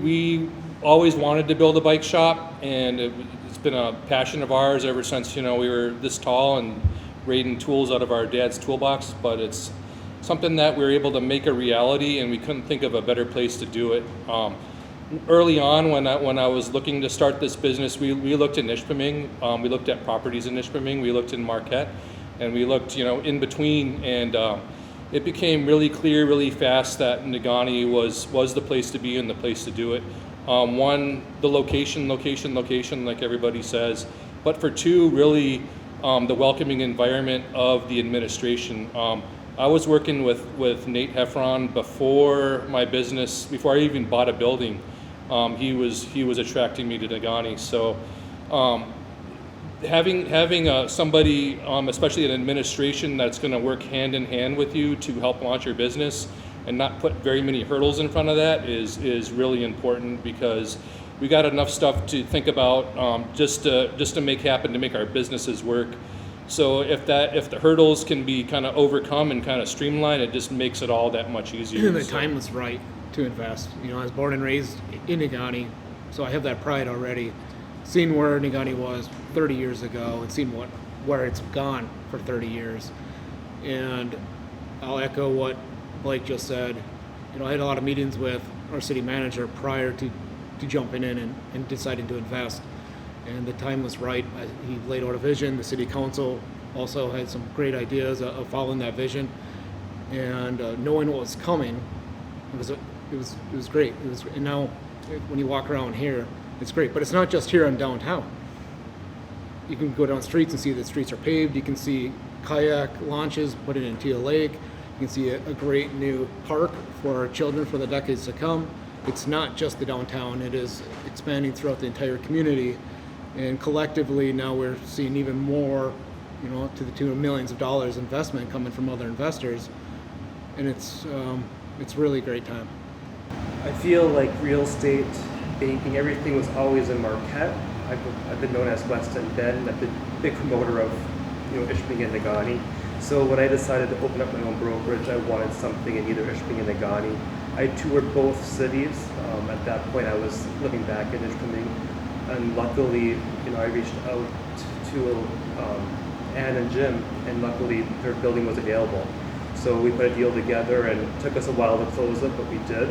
we always wanted to build a bike shop, and it's been a passion of ours ever since, we were this tall and raiding tools out of our dad's toolbox. But it's something that we were able to make a reality, and we couldn't think of a better place to do it. Early on, when I was looking to start this business, we looked in Ishpeming. We looked at properties in Ishpeming. We looked in Marquette, and we looked, in between. And it became really clear, really fast that Negaunee was the place to be and the place to do it. One, the location, like everybody says. But for two, really, the welcoming environment of the administration. I was working with Nate Heffron before my business, before I even bought a building. He was attracting me to Negaunee. So having somebody, especially an administration, that's going to work hand in hand with you to help launch your business and not put very many hurdles in front of that is really important, because we got enough stuff to think about just to make happen, to make our businesses work. So if the hurdles can be kind of overcome and kind of streamlined, it just makes it all that much easier. The time was right to invest. I was born and raised in Negaunee, so I have that pride already. Seeing where Negaunee was 30 years ago and seeing where it's gone for 30 years. And I'll echo what Blake just said. I had a lot of meetings with our city manager prior to jumping in and deciding to invest. And the time was right. He laid out a vision. The city council also had some great ideas of following that vision, and knowing what was coming, it was great. And now when you walk around here, it's great. But it's not just here in downtown. You can go down streets and see the streets are paved. You can see kayak launches put in Teal Lake. You can see a great new park for our children for the decades to come. It's not just the downtown. It is expanding throughout the entire community. And collectively, now we're seeing even more, to the tune of millions of dollars investment coming from other investors, and it's really a great time. I feel like real estate, banking, everything was always in Marquette. I've been known as West End Ben, I'm the big promoter of Ishpeming and Negaunee. So when I decided to open up my own brokerage, I wanted something in either Ishpeming and Negaunee. I toured both cities. At that point, I was living back in Ishpeming. And luckily, I reached out to Ann and Jim, and luckily their building was available. So we put a deal together, and it took us a while to close it, but we did.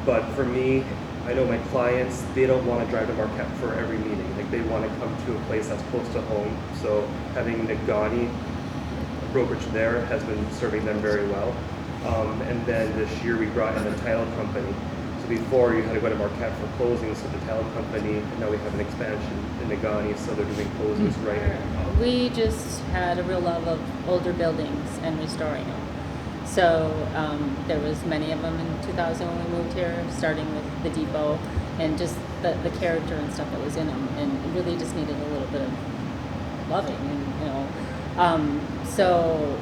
But for me, I know my clients, they don't want to drive to Marquette for every meeting. Like, they want to come to a place that's close to home. So having Negaunee, a brokerage there, has been serving them very well. And then this year we brought in a title company. So before, you had to go to Marquette for closings with the title company, and now we have an expansion in Negaunee, so they're doing closings right now. We just had a real love of older buildings and restoring them. So there was many of them in 2000 when we moved here, starting with the depot, and just the character and stuff that was in them, and it really just needed a little bit of loving, and so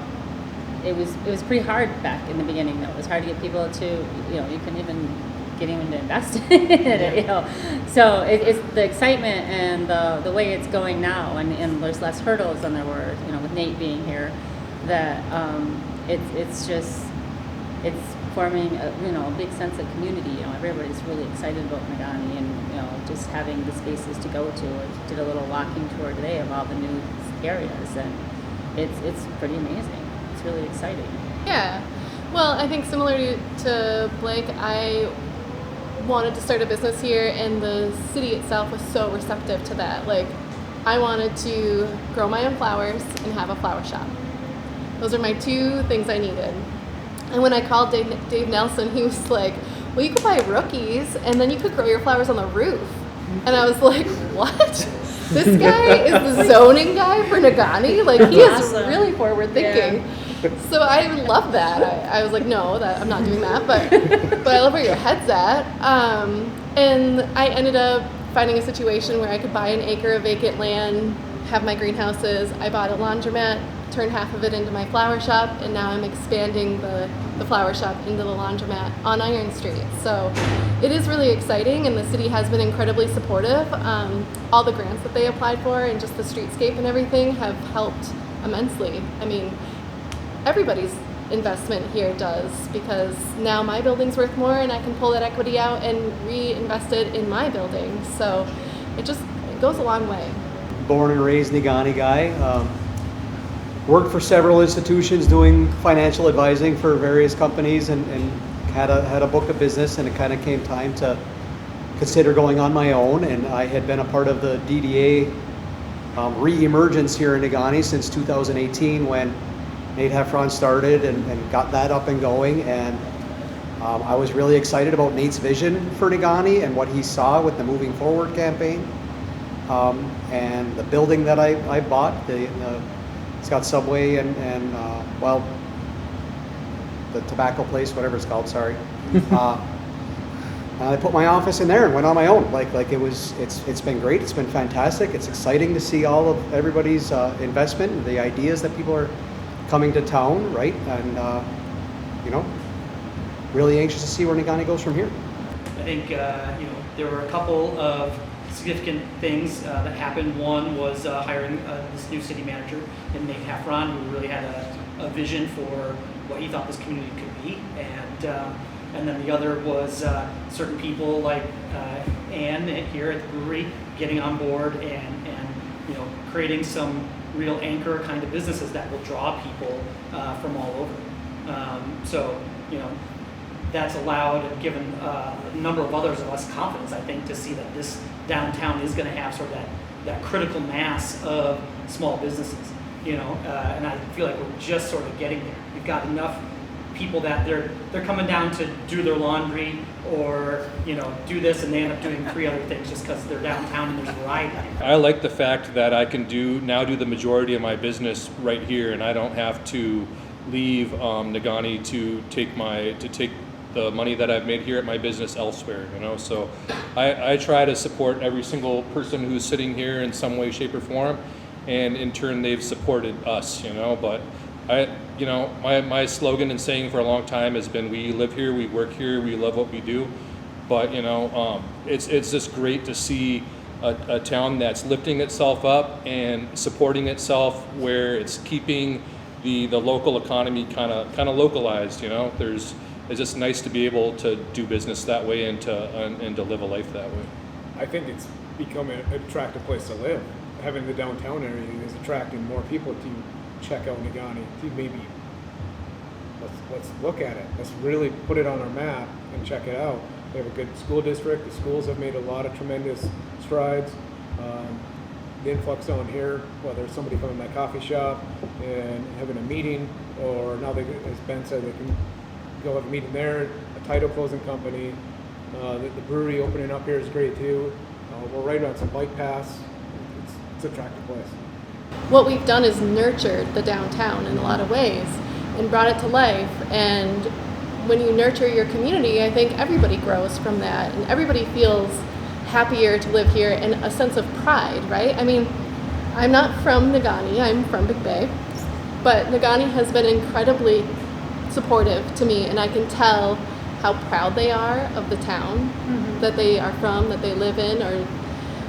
it was pretty hard back in the beginning, though. It was hard to get people to, you couldn't even get anyone to invest in it, So it's the excitement and the way it's going now, and there's less hurdles than there were, with Nate being here, that it's forming a big sense of community. Everybody's really excited about Negaunee, and just having the spaces to go to. I did a little walking tour today of all the new areas, and it's pretty amazing. It's really exciting. Yeah. Well, I think similar to Blake, I wanted to start a business here, and the city itself was so receptive to that. Like, I wanted to grow my own flowers and have a flower shop. Those are my two things I needed. And when I called Dave Nelson, he was like, well, you could buy rookies, and then you could grow your flowers on the roof. And I was like, what? This guy is the zoning guy for Negaunee? Like, he is really forward thinking. Yeah. So I love that. I was like, no, I'm not doing that, but I love where your head's at. And I ended up finding a situation where I could buy an acre of vacant land, have my greenhouses. I bought a laundromat, turned half of it into my flower shop, and now I'm expanding the flower shop into the laundromat on Iron Street. So it is really exciting, and the city has been incredibly supportive. All the grants that they applied for and just the streetscape and everything have helped immensely. I mean, everybody's investment here does, because now my building's worth more and I can pull that equity out and reinvest it in my building. So it goes a long way. Born and raised Negaunee guy. Worked for several institutions doing financial advising for various companies, and had a book of business, and it kind of came time to consider going on my own. And I had been a part of the DDA re-emergence here in Negaunee since 2018 when Nate Heffron started and got that up and going. And I was really excited about Nate's vision for Negaunee and what he saw with the Moving Forward campaign. And the building that I bought, it's got Subway and well, the tobacco place, whatever it's called, sorry. I put my office in there and went on my own. It's been great. It's been fantastic. It's exciting to see all of everybody's investment and the ideas that people are coming to town, right? And really anxious to see where Negaunee goes from here. I think there were a couple of significant things that happened. One was hiring this new city manager, Nate Heffron, who really had a vision for what he thought this community could be, and then the other was certain people like Ann here at the brewery getting on board and creating some real anchor kind of businesses that will draw people from all over. So that's allowed and given a number of others of us confidence, I think, to see that this downtown is going to have sort of that critical mass of small businesses, and I feel like we're just sort of getting there. We've got enough people that they're coming down to do their laundry or do this, and they end up doing 3 other things just because they're downtown and there's variety. I like the fact that I can do the majority of my business right here, and I don't have to leave Negaunee to take the money that I've made here at my business elsewhere. So I try to support every single person who's sitting here in some way, shape, or form, and in turn they've supported us. But my slogan and saying for a long time has been, we live here, we work here, we love what we do. But it's just great to see a town that's lifting itself up and supporting itself, where it's keeping the local economy kind of localized. It's just nice to be able to do business that way and to live a life that way. I think it's become an attractive place to live. Having the downtown area is attracting more people to check out Negaunee. To maybe let's look at it. Let's really put it on our map and check it out. We have a good school district. The schools have made a lot of tremendous strides. The influx on here, whether it's somebody coming to my coffee shop and having a meeting, or now they, as Ben said, they can go have a meeting there. A title closing company. The brewery opening up here is great too. We're right on some bike paths. It's an attractive place. What we've done is nurtured the downtown in a lot of ways and brought it to life. And when you nurture your community, I think everybody grows from that, and everybody feels happier to live here and a sense of pride, right? I mean, I'm not from Negaunee, I'm from Big Bay, but Negaunee has been incredibly supportive to me, and I can tell how proud they are of the town that they are from, that they live in, or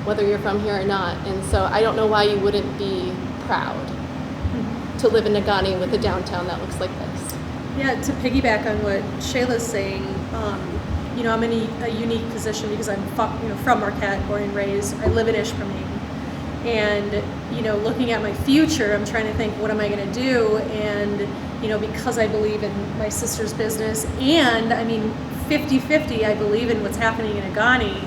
whether you're from here or not. And so I don't know why you wouldn't be proud to live in Negaunee with a downtown that looks like this. Yeah, to piggyback on what Shayla's saying, I'm in a unique position because I'm from Marquette, born and raised. I live in Ishpeming. And, looking at my future, I'm trying to think, what am I going to do? And, because I believe in my sister's business, and 50-50, I believe in what's happening in Negaunee,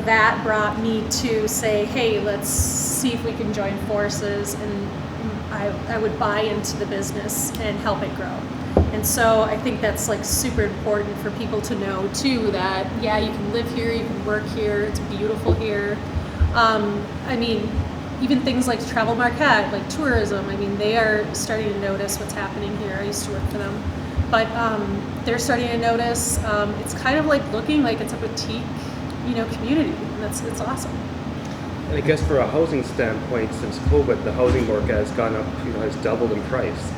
that brought me to say, hey, let's see if we can join forces, and I would buy into the business and help it grow. And so I think that's super important for people to know too, that yeah, you can live here, you can work here, it's beautiful here. Even things like Travel Marquette, like tourism, they are starting to notice what's happening here. I used to work for them. But they're starting to notice. It's kind of looking like it's a boutique, community, and it's awesome. And I guess for a housing standpoint, since COVID, the housing market has gone up, has doubled in price.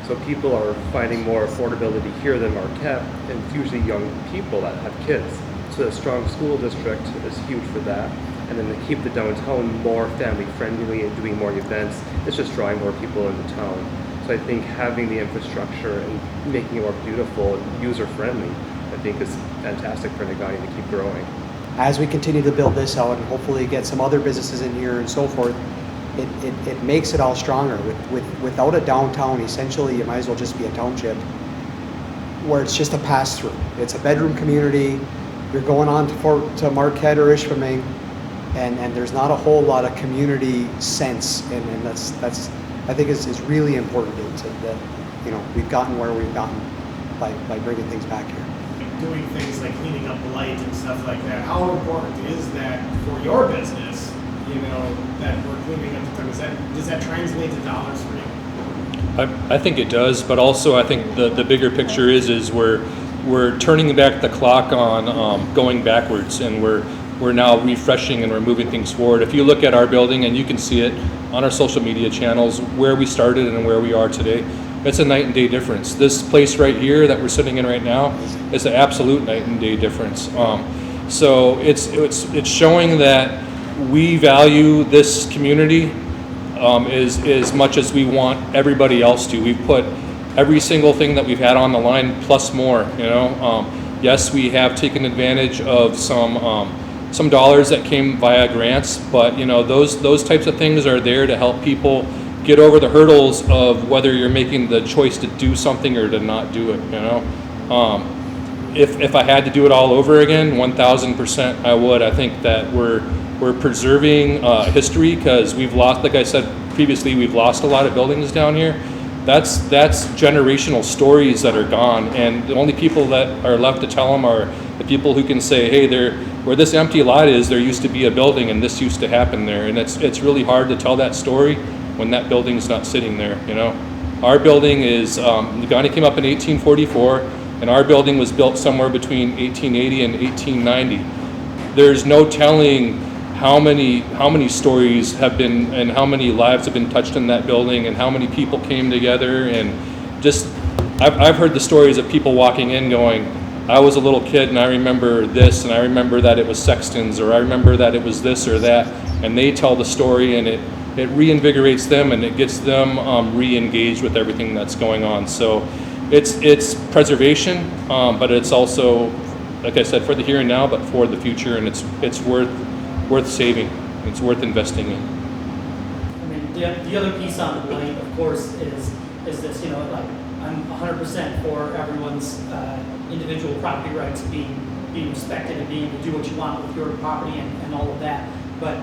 So people are finding more affordability here than Marquette, and it's usually young people that have kids. So a strong school district is huge for that. And then to keep the downtown more family friendly and doing more events, it's just drawing more people into town. So So I think having the infrastructure and making it more beautiful and user-friendly, I think is fantastic for Negaunee to keep growing. As we continue to build this out and hopefully get some other businesses in here and so forth, it makes it all stronger. Without a downtown, essentially, you might as well just be a township where it's just a pass-through. It's a bedroom community. You're going on to Marquette or Ishpeming, and there's not a whole lot of community sense, and that's I think is really important that we've gotten where we've gotten by bringing things back here. Doing things like cleaning up light and stuff like that. How important is that for your business? That we're cleaning up the time. Does that translate to dollars for you? I think it does, but also I think the bigger picture is we're turning back the clock on going backwards, and we're now refreshing and we're moving things forward. If you look at our building, and you can see it on our social media channels, where we started and where we are today, it's a night and day difference. This place right here that we're sitting in right now is an absolute night and day difference. So it's showing that we value this community as much as we want everybody else to. We've put every single thing that we've had on the line plus more. Yes, we have taken advantage of some dollars that came via grants, but those types of things are there to help people get over the hurdles of whether you're making the choice to do something or to not do it. If I had to do it all over again, 1,000% I would. I think that we're preserving history, because we've lost, like I said previously, we've lost a lot of buildings down here. That's generational stories that are gone, and the only people that are left to tell them are the people who can say, hey, where this empty lot is, there used to be a building and this used to happen there. And it's really hard to tell that story when that building's not sitting there. Our building is, Negaunee came up in 1844, and our building was built somewhere between 1880 and 1890. There's no telling how many stories have been, and how many lives have been touched in that building, and how many people came together. And just, I've heard the stories of people walking in going, I was a little kid and I remember this, and I remember that it was Sexton's, or I remember that it was this or that, and they tell the story, and it reinvigorates them, and it gets them re-engaged with everything that's going on. So it's preservation, but it's also, like I said, for the here and now, but for the future, and it's worth saving. It's worth investing in. I mean, the other piece on the light, of course, is this. I'm 100% for everyone's individual property rights being respected and being able to do what you want with your property and all of that. But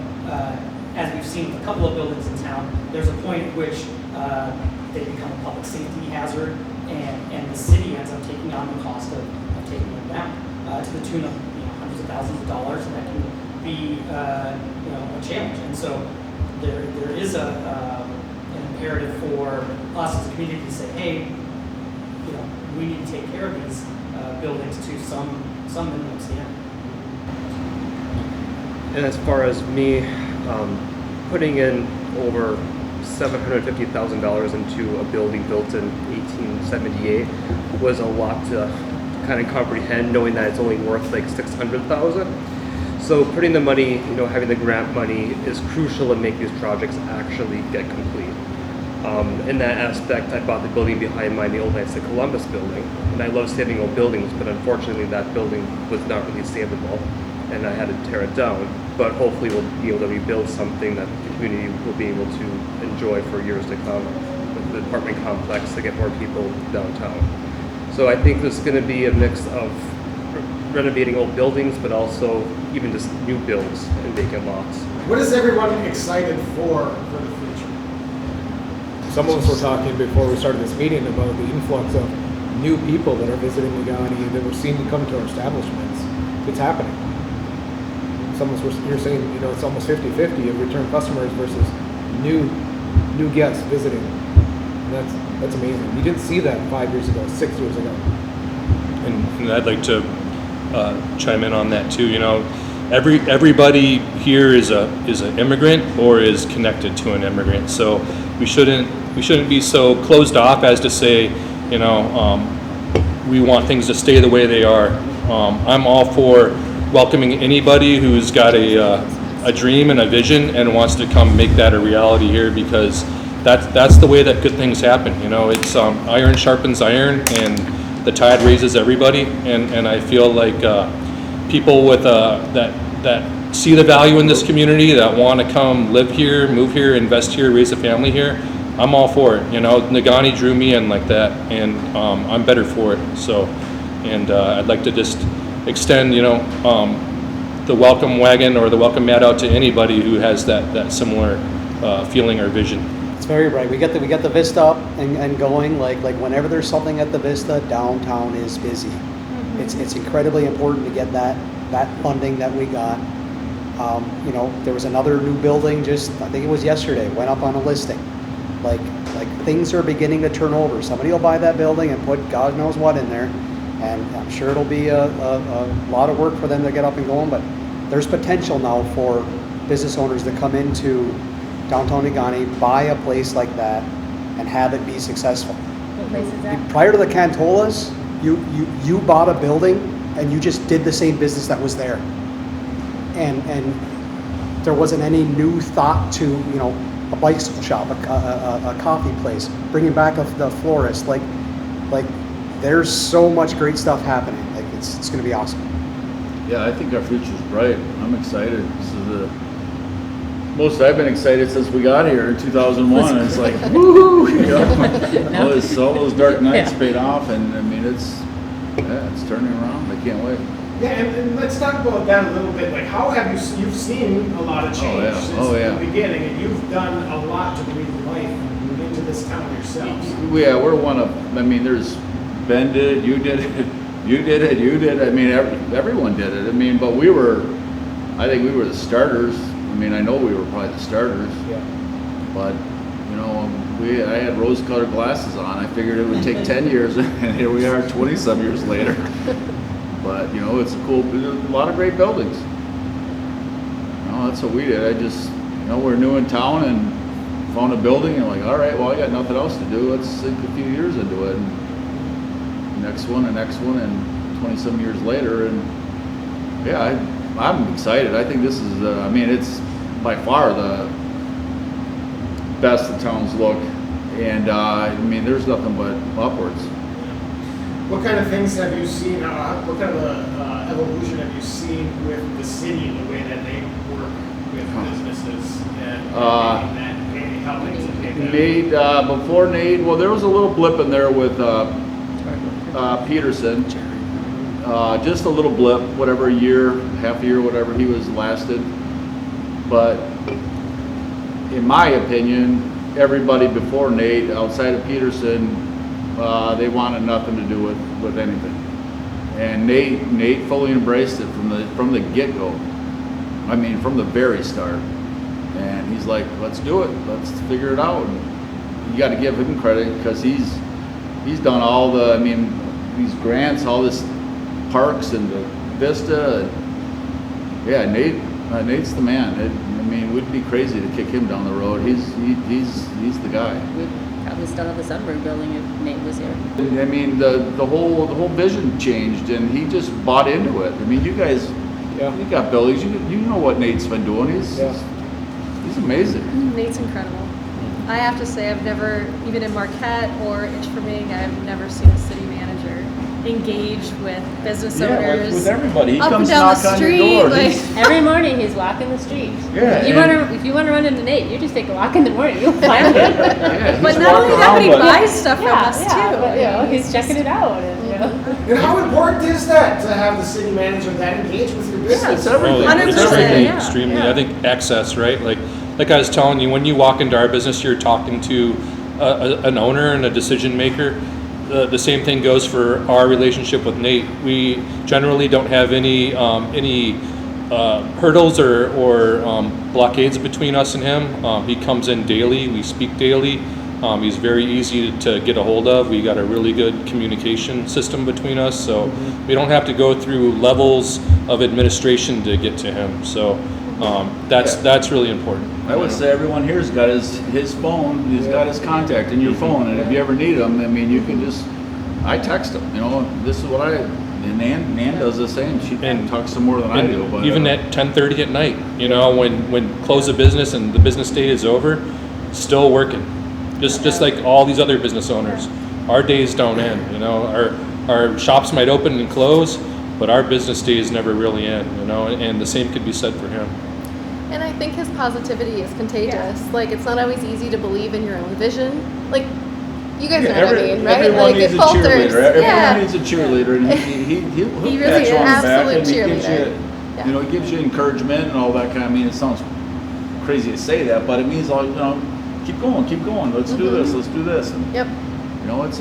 as we've seen with a couple of buildings in town, there's a point at which they become a public safety hazard, and the city ends up taking on the cost of taking them down to the tune of hundreds of thousands of dollars, and that can be a challenge. And so there is an imperative for us as a community to say, hey, we need to take care of these buildings to some minimum standard. And as far as me putting in over $750,000 into a building built in 1878 was a lot to kind of comprehend, knowing that it's only worth like $600,000. So putting the money, having the grant money is crucial to make these projects actually get complete. In that aspect, I bought the building behind mine, the old Knights of Columbus building, and I love saving old buildings, but unfortunately that building was not really savable, and I had to tear it down. But hopefully we'll be able to rebuild something that the community will be able to enjoy for years to come with the apartment complex to get more people downtown. So I think there's going to be a mix of renovating old buildings, but also even just new builds and vacant lots. What is everyone excited for the future? Some of us were talking before we started this meeting about the influx of new people that are visiting Negaunee that we're seeing come to our establishments. It's happening. Some of us you're saying, it's almost 50-50 of return customers versus new guests visiting. And that's amazing. We didn't see that 5 years ago, 6 years ago. And I'd like to chime in on that too. Everybody here is an immigrant or is connected to an immigrant. So we shouldn't be so closed off as to say, we want things to stay the way they are. I'm all for welcoming anybody who's got a dream and a vision and wants to come make that a reality here, because that's the way that good things happen. You know, it's iron sharpens iron, and the tide raises everybody. And I feel like people with that see the value in this community, that want to come live here, move here, invest here, raise a family here, I'm all for it. You know, Negaunee drew me in like that, and I'm better for it. So, and I'd like to just extend, you know, the welcome wagon or the welcome mat out to anybody who has that similar feeling or vision. It's very bright. We get the Vista up and going. Like whenever there's something at the Vista, downtown is busy. It's incredibly important to get that funding that we got. You know, there was another new building just, I think it was yesterday, went up on a listing. Like things are beginning to turn over. Somebody will buy that building and put God knows what in there, and I'm sure it'll be a lot of work for them to get up and going. But there's potential now for business owners to come into downtown Negaunee, buy a place like that, and have it be successful. What place is that? Prior to the Cantolas, you bought a building and you just did the same business that was there, and there wasn't any new thought to, you know, a bicycle shop, a coffee place, bringing back the florist. Like there's so much great stuff happening. Like it's going to be awesome. Yeah, I think our future's bright. I'm excited. This is the most I've been excited since we got here in 2001. It's like, woohoo! You know, all those dark nights paid off, and I mean, it's turning around. I can't wait. Yeah, and let's talk about that a little bit. Like, how have you've seen a lot of change since the beginning, and you've done a lot to breathe life into this town yourselves. Yeah, we're one of. I mean, there's Ben did it, you did it, you did it, you did it. I mean, everyone did it. I mean, but I think we were the starters. I mean, I know we were probably the starters. Yeah. But you know, I had rose-colored glasses on. I figured it would take 10 years, and here we are, 20-some years later. But you know, it's a lot of great buildings. You know, that's what we did. We're new in town and found a building, and like, all right, well, I got nothing else to do. Let's sink a few years into it. And next one, and 20-some years later, and yeah, I'm excited. I think this is, I mean, it's by far the best the towns look, and I mean, there's nothing but upwards. What kind of things have you seen? What kind of evolution have you seen with the city in the way that they work with businesses and helping to pay them? Nate, before Nate, well, there was a little blip in there with Peterson. Just a little blip, whatever half a year, whatever he was lasted. But in my opinion, everybody before Nate, outside of Peterson, they wanted nothing to do with anything. And Nate fully embraced it from the get-go. I mean, from the very start. And he's like, let's do it. Let's figure it out. And you got to give him credit because he's done all these grants, all this parks and the Vista. And yeah, Nate's the man. We'd be crazy to kick him down the road. He's the guy. We'd probably still have the Sunburn building if Nate was here. I mean, the whole vision changed, and he just bought into it. I mean, you guys, you got buildings. You know what Nate's been doing. He's amazing. Nate's incredible. I have to say, I've never, even in Marquette or Ishpeming, I've never seen a city manager engaged with business owners. With everybody. He up comes and down knock the on your street. door. Like, Every morning he's walking the street. Yeah, If you want to run into Nate, you just take a walk in the morning. You'll find him. Yeah, but he's not only walking that, but he around with- buys stuff from us too. But, you know, he's checking it out. And, you know. And how important is that to have the city manager that engaged with your business? it's everything. Well, it's 100%, everything yeah. extremely. Yeah. I think access, right? Like I was telling you, when you walk into our business, you're talking to an owner and a decision maker. The same thing goes for our relationship with Nate. We generally don't have any hurdles or blockades between us and him. He comes in daily. We speak daily. He's very easy to get a hold of. We got a really good communication system between us, so we don't have to go through levels of administration to get to him. So that's really important. I would say everyone here's got his phone. He's got his contact in your phone, and if you ever need him, I mean, you can just. I text him. You know, this is what and Nan does the same. She talks some more than I do. But even at 10:30 at night, you know, when close of business and the business day is over, still working. just like all these other business owners. Our days don't end, you know. Our shops might open and close, but our business days never really end, you know. And the same could be said for him. And I think his positivity is contagious. Like, it's not always easy to believe in your own vision. Like, you guys know what I mean, right? Everyone Like, needs it a falters. cheerleader. Yeah. Everyone needs a cheerleader, and he'll He pat really you is. on the back, Absolute and he gives cheerleader. you, Yeah. you know, he gives you encouragement and all that kind of. I mean, it sounds crazy to say that, but it means like, you know, keep going. Let's do this. Let's do this. And, Yep. you know, it's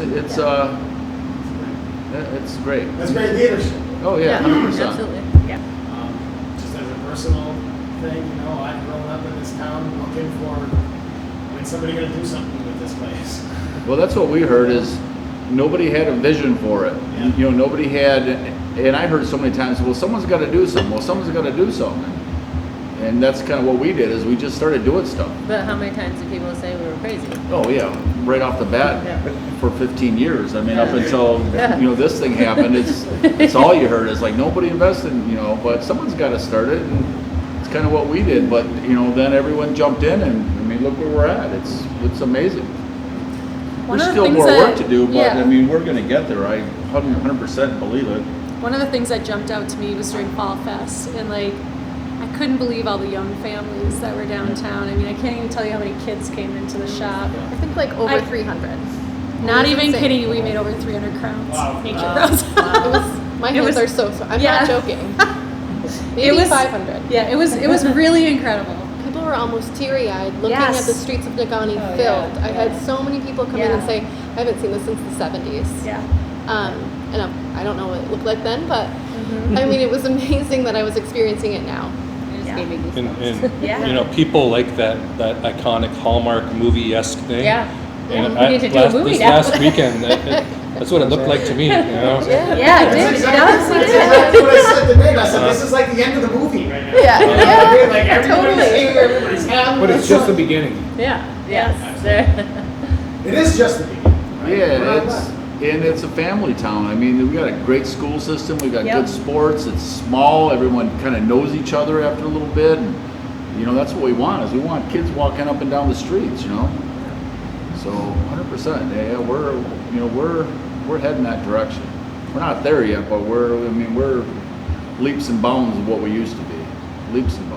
great. That's great leadership. Oh yeah, Yeah. 100%. Absolutely. Yeah. Just as a personal thing, you know, I've grown up in this town looking for when somebody gonna do something with this place. Well, that's what we heard is nobody had a vision for it. Yeah. You know, nobody had, and I heard so many times, well, someone's got to do something. Well, someone's got to do something. And that's kind of what we did is we just started doing stuff. But how many times do people say we were crazy? Oh yeah, right off the bat Yeah. for 15 years. I mean, up Yeah. until Yeah. you know this thing happened, it's all you heard is like nobody invested, you know. But someone's got to start it, and it's kind of what we did. But you know, then everyone jumped in, and I mean, look where we're at. It's amazing. One There's of the still things more work that- to do, but yeah. I mean, we're going to get there. I 100% believe it. One of the things that jumped out to me was during Fall Fest, and like, I couldn't believe all the young families that were downtown. I mean, I can't even tell you how many kids came into the shop. I think like over I- 300. Not It was even insane. kidding you, we made over 300 crowns, Wow. nature Wow. crowns. It was, my It hands was- are so sore. I'm yeah. not joking. Maybe It was 500. Yeah, it was really incredible. People were almost teary-eyed looking Yes. at the streets of Nagani Oh, filled. yeah, I had yeah. so many people come in Yeah. and say, I haven't seen this since the 70s. Yeah. And I don't know what it looked like then, but I mean, it was amazing that I was experiencing it now. It just Yeah. gave me goosebumps. And Yeah. you know, people like that iconic Hallmark movie-esque thing. Yeah. And Yeah, we need to do a movie this now. last weekend, that's what it looked like to me. You know. Yeah, it That's did. exactly, It that's does. exactly what I said to Nate. I said, this is like the end of the movie right now. Yeah, You know what I yeah, mean? Like everybody's totally. here, everybody's happy. But it's just the beginning. Yeah. Yes. There. It is just the beginning. Right? We're Yeah, not it's done. and it's a family town. I mean, we got a great school system. We got Yep. good sports. It's small. Everyone kind of knows each other after a little bit, and you know that's what we want. Is we want kids walking up and down the streets. You know, so 100%. Yeah, we're heading that direction. We're not there yet, but we're leaps and bounds of what we used to be. Leaps and bounds.